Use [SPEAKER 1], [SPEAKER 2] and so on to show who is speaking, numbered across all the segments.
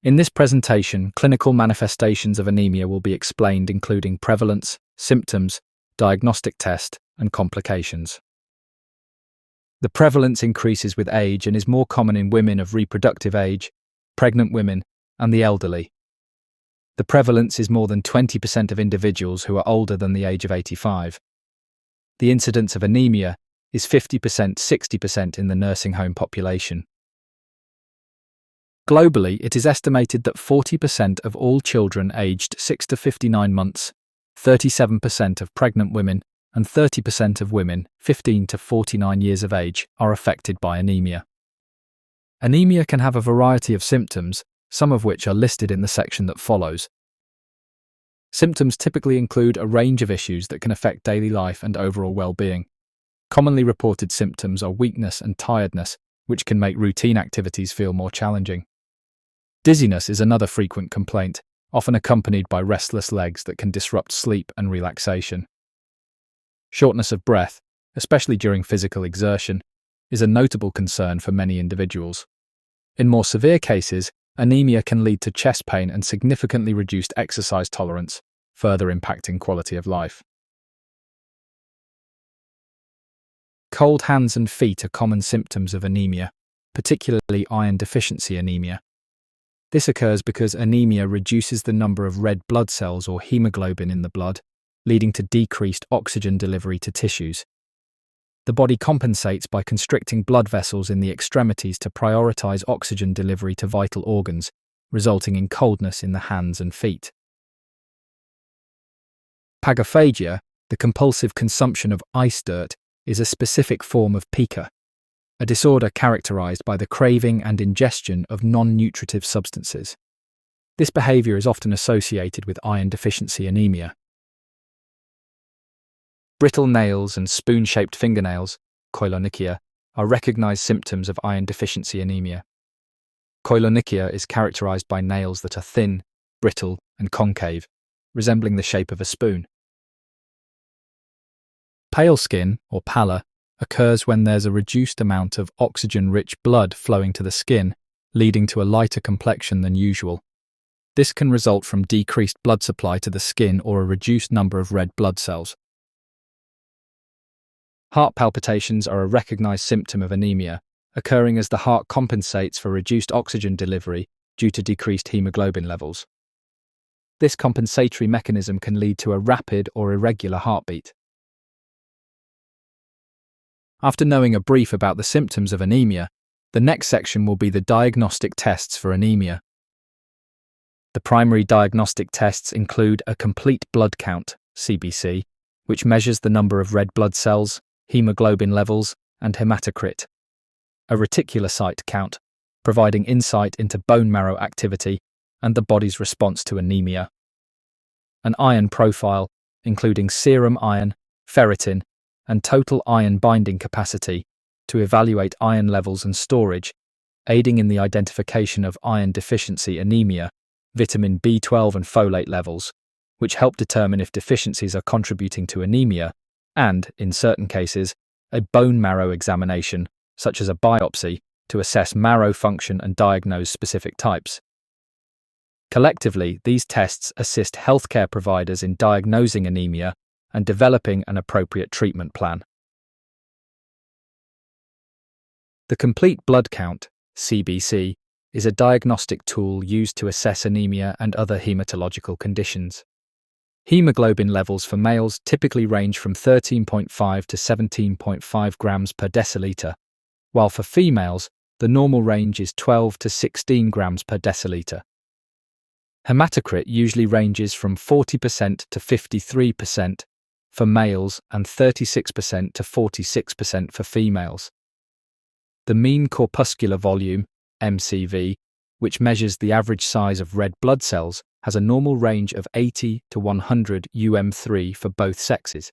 [SPEAKER 1] In this presentation, clinical manifestations of anemia will be explained, including prevalence, symptoms, diagnostic test, and complications. The prevalence increases with age and is more common in women of reproductive age, pregnant women, and the elderly. The prevalence is more than 20% of individuals who are older than the age of 85. The incidence of anemia is 50%-60% in the nursing home population. Globally, it is estimated that 40% of all children aged 6 to 59 months, 37% of pregnant women, and 30% of women 15 to 49 years of age are affected by anemia. Anemia can have a variety of symptoms, some of which are listed in the section that follows. Symptoms typically include a range of issues that can affect daily life and overall well-being. Commonly reported symptoms are weakness and tiredness, which can make routine activities feel more challenging. Dizziness is another frequent complaint, often accompanied by restless legs that can disrupt sleep and relaxation. Shortness of breath, especially during physical exertion, is a notable concern for many individuals. In more severe cases, anemia can lead to chest pain and significantly reduced exercise tolerance, further impacting quality of life. Cold hands and feet are common symptoms of anemia, particularly iron deficiency anemia. This occurs because anemia reduces the number of red blood cells or hemoglobin in the blood, leading to decreased oxygen delivery to tissues. The body compensates by constricting blood vessels in the extremities to prioritize oxygen delivery to vital organs, resulting in coldness in the hands and feet. Pagophagia, the compulsive consumption of ice dirt, is a specific form of pica, a disorder characterized by the craving and ingestion of non-nutritive substances. This behavior is often associated with iron deficiency anemia. Brittle nails and spoon-shaped fingernails, koilonychia, are recognized symptoms of iron deficiency anemia. Koilonychia is characterized by nails that are thin, brittle, and concave, resembling the shape of a spoon. Pale skin, or pallor, occurs when there's a reduced amount of oxygen-rich blood flowing to the skin, leading to a lighter complexion than usual. This can result from decreased blood supply to the skin or a reduced number of red blood cells. Heart palpitations are a recognized symptom of anemia, occurring as the heart compensates for reduced oxygen delivery due to decreased hemoglobin levels. This compensatory mechanism can lead to a rapid or irregular heartbeat. After knowing a brief about the symptoms of anemia, the next section will be the diagnostic tests for anemia. The primary diagnostic tests include a complete blood count, CBC, which measures the number of red blood cells, hemoglobin levels, and hematocrit. A reticulocyte count, providing insight into bone marrow activity and the body's response to anemia. An iron profile, including serum iron, ferritin, and total iron binding capacity, to evaluate iron levels and storage, aiding in the identification of iron deficiency anemia, vitamin B12 and folate levels, which help determine if deficiencies are contributing to anemia, and, in certain cases, a bone marrow examination, such as a biopsy, to assess marrow function and diagnose specific types. Collectively, these tests assist healthcare providers in diagnosing anemia and developing an appropriate treatment plan. The complete blood count, CBC, is a diagnostic tool used to assess anemia and other hematological conditions. Hemoglobin levels for males typically range from 13.5 to 17.5 grams per deciliter, while for females, the normal range is 12 to 16 grams per deciliter. Hematocrit usually ranges from 40% to 53% for males and 36% to 46% for females. The mean corpuscular volume, MCV, which measures the average size of red blood cells, has a normal range of 80 to 100 UM3 for both sexes.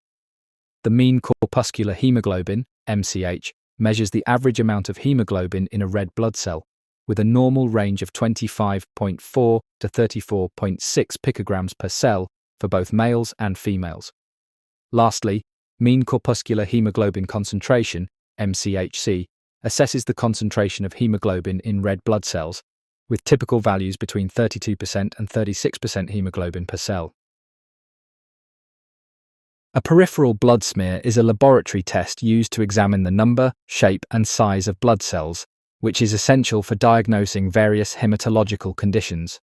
[SPEAKER 1] The mean corpuscular hemoglobin, MCH, measures the average amount of hemoglobin in a red blood cell, with a normal range of 25.4 to 34.6 picograms per cell for both males and females. Lastly, mean corpuscular hemoglobin concentration, MCHC, assesses the concentration of hemoglobin in red blood cells with typical values between 32% and 36% hemoglobin per cell. A peripheral blood smear is a laboratory test used to examine the number, shape, and size of blood cells, which is essential for diagnosing various hematological conditions.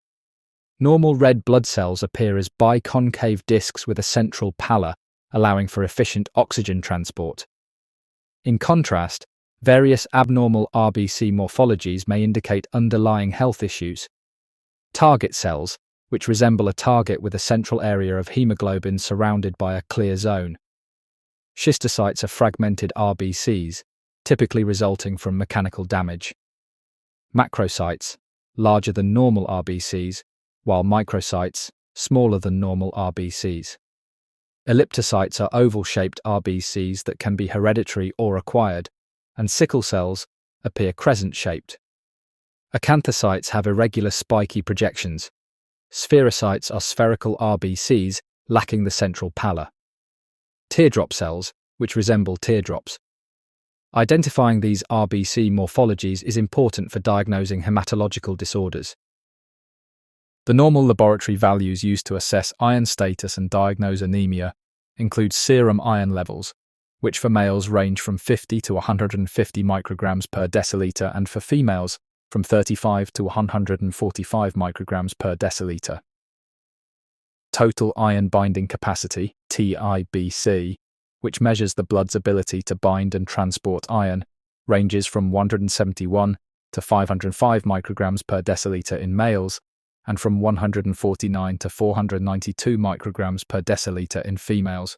[SPEAKER 1] Normal red blood cells appear as biconcave discs with a central pallor, allowing for efficient oxygen transport. In contrast, various abnormal RBC morphologies may indicate underlying health issues. Target cells, which resemble a target with a central area of hemoglobin surrounded by a clear zone. Schistocytes are fragmented RBCs, typically resulting from mechanical damage. Macrocytes, larger than normal RBCs, while microcytes, smaller than normal RBCs. Elliptocytes are oval-shaped RBCs that can be hereditary or acquired, and sickle cells appear crescent-shaped. Acanthocytes have irregular spiky projections. Spherocytes are spherical RBCs lacking the central pallor. Teardrop cells, which resemble teardrops. Identifying these RBC morphologies is important for diagnosing hematological disorders. The normal laboratory values used to assess iron status and diagnose anemia include serum iron levels, which for males range from 50 to 150 micrograms per deciliter and for females from 35 to 145 micrograms per deciliter. Total iron binding capacity, TIBC, which measures the blood's ability to bind and transport iron, ranges from 171 to 505 micrograms per deciliter in males and from 149 to 492 micrograms per deciliter in females.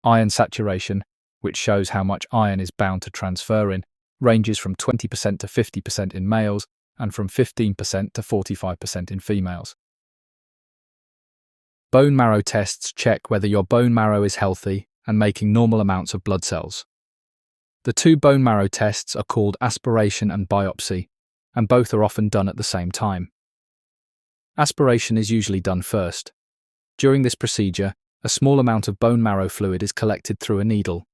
[SPEAKER 1] Iron saturation, which shows how much iron is bound to transfer in, ranges from 20% to 50% in males and from 15% to 45% in females. Bone marrow tests check whether your bone marrow is healthy and making normal amounts of blood cells. The two bone marrow tests are called aspiration and biopsy, and both are often done at the same time. Aspiration is usually done first. During this procedure, a small amount of bone marrow fluid is collected through a needle.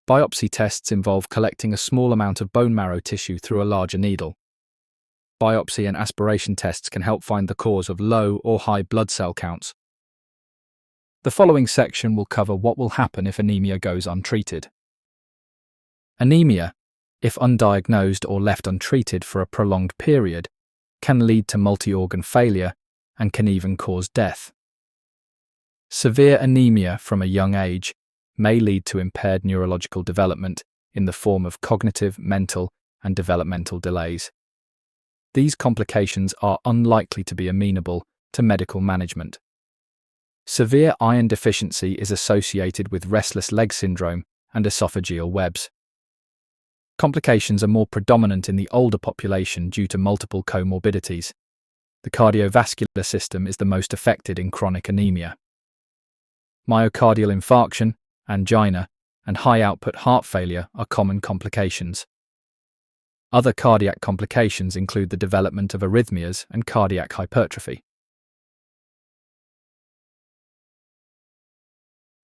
[SPEAKER 1] Biopsy tests involve collecting a small amount of bone marrow tissue through a larger needle. Biopsy and aspiration tests can help find the cause of low or high blood cell counts. The following section will cover what will happen if anemia goes untreated. Anemia, if undiagnosed or left untreated for a prolonged period, can lead to multi-organ failure and can even cause death. Severe anemia from a young age may lead to impaired neurological development in the form of cognitive, mental, and developmental delays. These complications are unlikely to be amenable to medical management. Severe iron deficiency is associated with restless leg syndrome and esophageal webs. Complications are more predominant in the older population due to multiple comorbidities. The cardiovascular system is the most affected in chronic anemia. Myocardial infarction, angina, and high-output heart failure are common complications. Other cardiac complications include the development of arrhythmias and cardiac hypertrophy.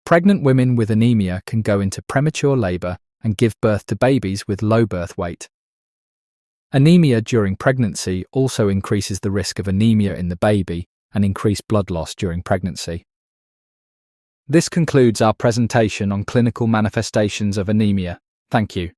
[SPEAKER 1] Pregnant women with anemia can go into premature labor and give birth to babies with low birth weight. Anemia during pregnancy also increases the risk of anemia in the baby and increased blood loss during pregnancy. This concludes our presentation on clinical manifestations of anemia. Thank you.